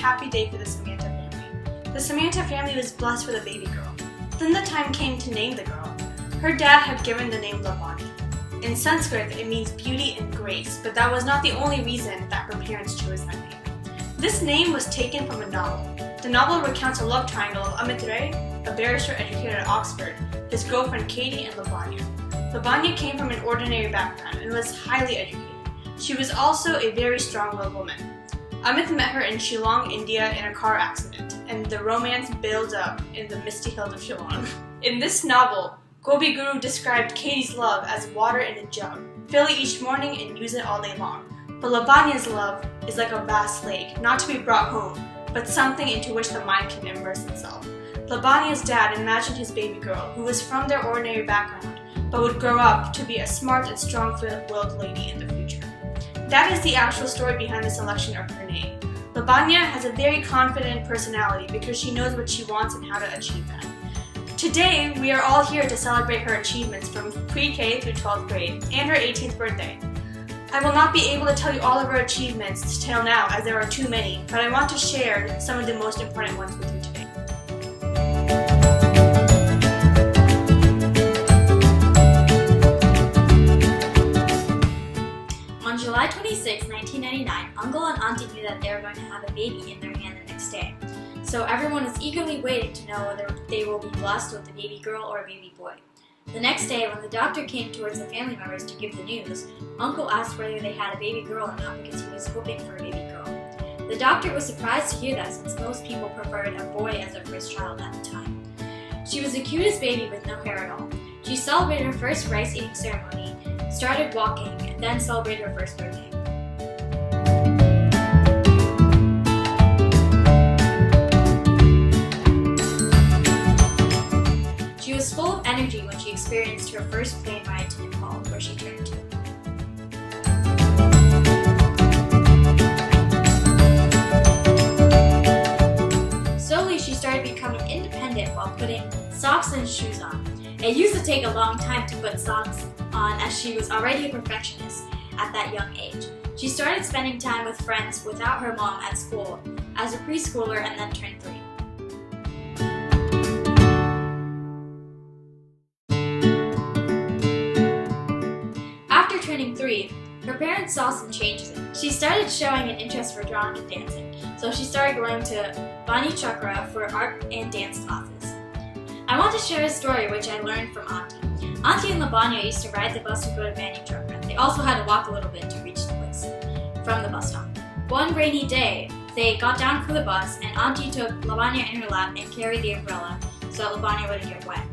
happy day for the Samantha family. The Samantha family was blessed with a baby girl. Then the time came to name the girl. Her dad had given the name Lavanya. In Sanskrit, it means beauty and grace, but that was not the only reason that her parents chose that name. This name was taken from a novel. The novel recounts a love triangle of Amit Ray, a barrister educated at Oxford, his girlfriend Katie, and Lavanya. Lavanya came from an ordinary background and was highly educated. She was also a very strong-willed woman. Amit met her in Shillong, India in a car accident, and the romance builds up in the misty hills of Shillong. In this novel, Gobi Guru described Katie's love as water in a jug. Fill it each morning and use it all day long. But Lavanya's love is like a vast lake, not to be brought home, but something into which the mind can immerse itself. Lavanya's dad imagined his baby girl, who was from their ordinary background, but would grow up to be a smart and strong-willed lady in the future. That is the actual story behind the selection of her name. Lavanya has a very confident personality because she knows what she wants and how to achieve that. Today, we are all here to celebrate her achievements from pre-K through 12th grade and her 18th birthday. I will not be able to tell you all of her achievements till now as there are too many, but I want to share some of the most important ones with you today. On July 26, 1999, Uncle and Auntie knew that they were going to have a baby in their hand the next day. So everyone is eagerly waiting to know whether they will be blessed with a baby girl or a baby boy. The next day, when the doctor came towards the family members to give the news, Uncle asked whether they had a baby girl or not because he was hoping for a baby girl. The doctor was surprised to hear that since most people preferred a boy as their first child at the time. She was the cutest baby with no hair at all. She celebrated her first rice-eating ceremony, started walking, and then celebrated her first birthday. She was full of energy when she experienced her first plane ride to Nepal, where she turned 2. Slowly, she started becoming independent while putting socks and shoes on. It used to take a long time to put socks on as she was already a perfectionist at that young age. She started spending time with friends without her mom at school as a preschooler and then turned 3. After turning 3, her parents saw some changes. She started showing an interest for drawing and dancing, so she started going to Bani Chakra for art and dance classes. I want to share a story which I learned from Auntie. Auntie and Lavanya used to ride the bus to go to Bani Chakra. They also had to walk a little bit to reach the place from the bus stop. One rainy day, they got down from the bus and Auntie took Lavanya in her lap and carried the umbrella so that Lavanya wouldn't get wet.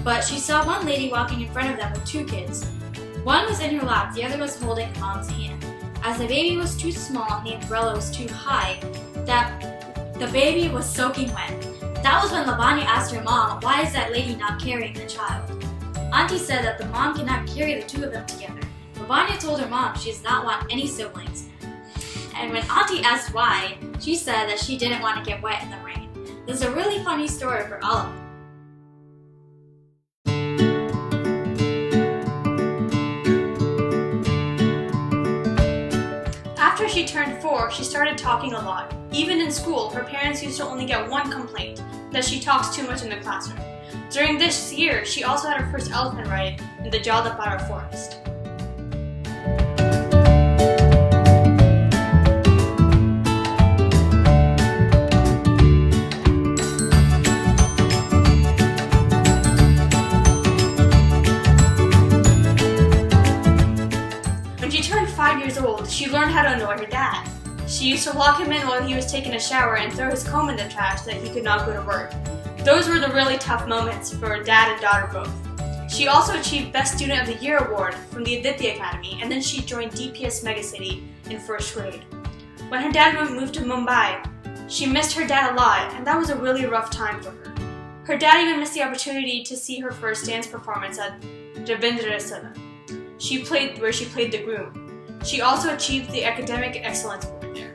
But she saw one lady walking in front of them with 2 kids. One was in her lap, the other was holding mom's hand. As the baby was too small and the umbrella was too high, that the baby was soaking wet. That was when Lavanya asked her mom, why is that lady not carrying the child? Auntie said that the mom cannot carry the 2 of them together. Lavanya told her mom she does not want any siblings. And when Auntie asked why, she said that she didn't want to get wet in the rain. This is a really funny story for all of them. After she turned 4, she started talking a lot. Even in school, her parents used to only get one complaint, that she talks too much in the classroom. During this year, she also had her first elephant ride in the Jaldapara forest. When she turned 5 years old, she learned how to annoy her dad. She used to lock him in while he was taking a shower and throw his comb in the trash so that he could not go to work. Those were the really tough moments for dad and daughter both. She also achieved Best Student of the Year award from the Aditya Academy, and then she joined DPS Megacity in 1st grade. When her dad moved to Mumbai, she missed her dad a lot, and that was a really rough time for her. Her dad even missed the opportunity to see her first dance performance at Rabindra Sala, where she played the groom. She also achieved the Academic Excellence Award there.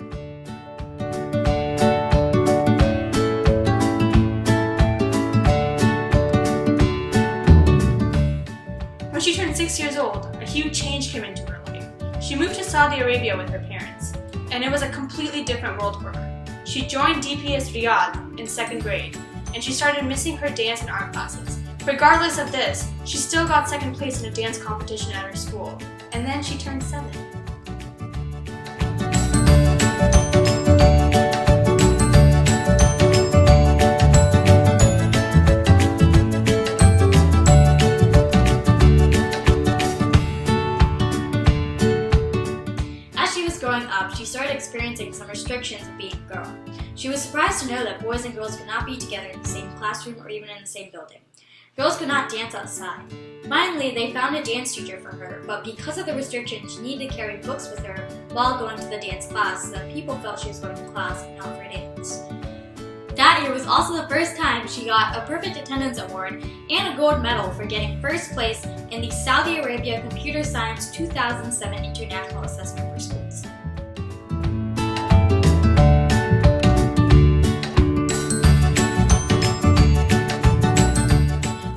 When she turned 6 years old, a huge change came into her life. She moved to Saudi Arabia with her parents, and it was a completely different world for her. She joined DPS Riyadh in 2nd grade, and she started missing her dance and art classes. Regardless of this, she still got 2nd place in a dance competition at her school, and then she turned 7. Growing up, she started experiencing some restrictions of being a girl. She was surprised to know that boys and girls could not be together in the same classroom or even in the same building. Girls could not dance outside. Finally, they found a dance teacher for her, but because of the restrictions, she needed to carry books with her while going to the dance class so that people felt she was going to class and not for a dance. That year was also the first time she got a Perfect Attendance Award and a gold medal for getting 1st place in the Saudi Arabia Computer Science 2007 International Assessment for Schools.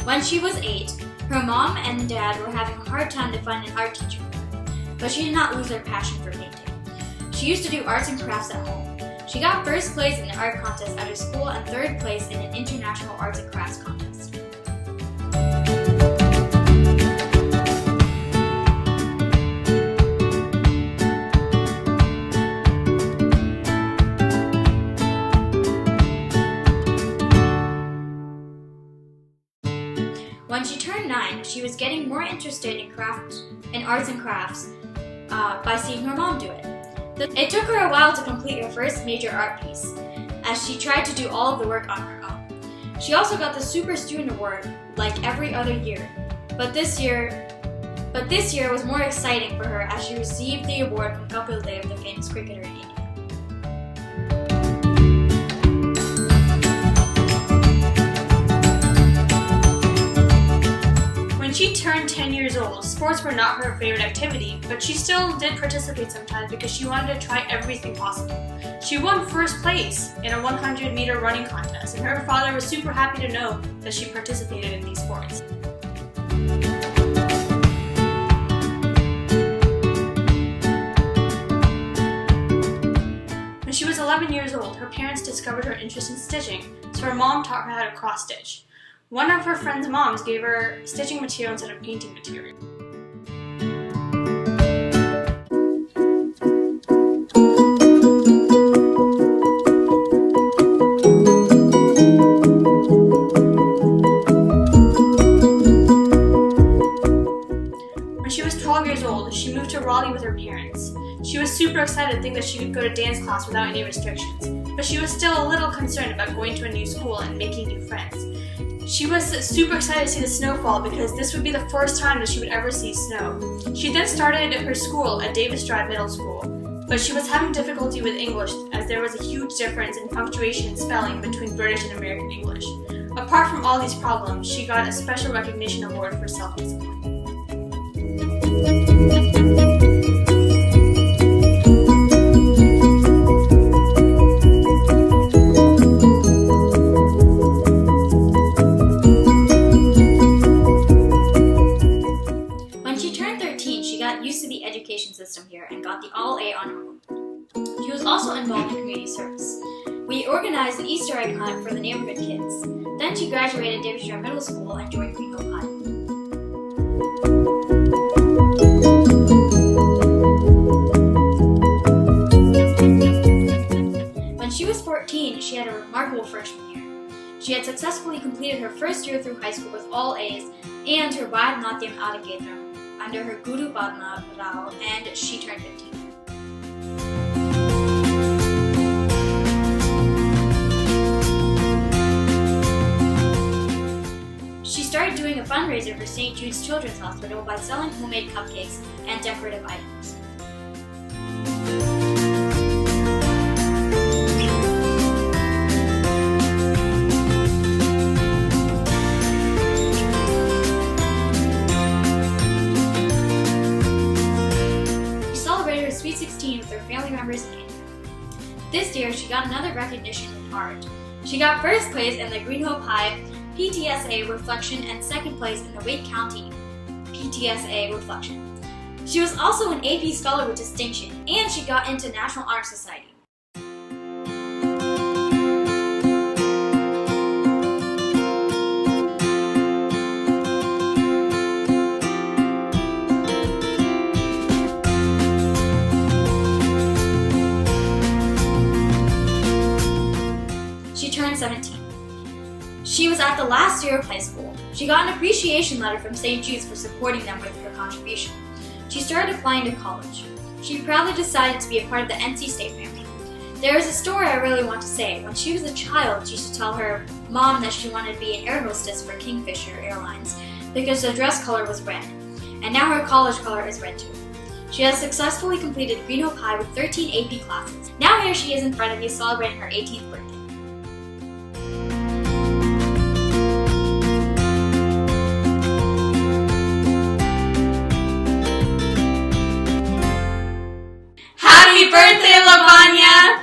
When she was 8, her mom and dad were having a hard time to find an art teacher for her, but she did not lose her passion for painting. She used to do arts and crafts at home. She got 1st place in an art contest at her school and 3rd place in an international arts and crafts contest. When she turned 9, she was getting more interested in arts and crafts by seeing her mom do it. It took her a while to complete her first major art piece, as she tried to do all of the work on her own. She also got the Super Student Award like every other year, but this year was more exciting for her as she received the award from Kapil Dev, the famous cricketer in India. When she turned 10 years old, sports were not her favorite activity, but she still did participate sometimes because she wanted to try everything possible. She won 1st place in a 100-meter running contest, and her father was super happy to know that she participated in these sports. When she was 11 years old, her parents discovered her interest in stitching, so her mom taught her how to cross-stitch. One of her friend's moms gave her stitching material instead of painting material. When she was 12 years old, she moved to Raleigh with her parents. She was super excited to think that she could go to dance class without any restrictions, but she was still a little concerned about going to a new school and making new friends. She was super excited to see the snowfall because this would be the first time that she would ever see snow. She then started her school at Davis Drive Middle School, but she was having difficulty with English as there was a huge difference in punctuation and spelling between British and American English. Apart from all these problems, she got a special recognition award for self-discipline. System here and got the All A on her own. She was also involved in community service. We organized the Easter egg hunt for the neighborhood kids. Then she graduated Davis Drive Middle School and joined Green Hill High. When she was 14, she had a remarkable freshman year. She had successfully completed her 1st year through high school with all A's and her Bharatanatyam Adikethram under her Guru Padma Rao, and she turned 15. She started doing a fundraiser for St. Jude's Children's Hospital by selling homemade cupcakes and decorative items. Sweet 16 with her family members in India. This year, she got another recognition in art. She got 1st place in the Green Hill High PTSA Reflection and 2nd place in the Wake County PTSA Reflection. She was also an AP Scholar with distinction, and she got into National Honor Society. she was at the last year of high school, she got an appreciation letter from St. Jude's for supporting them with her contribution. She started applying to college. She proudly decided to be a part of the NC State family. There is a story I really want to say. When she was a child, she used to tell her mom that she wanted to be an air hostess for Kingfisher Airlines because the dress color was red, and now her college color is red too. She has successfully completed Greeno Pi with 13 AP classes. Now here she is in front of you celebrating her 18th birthday. Happy birthday, Lavanya!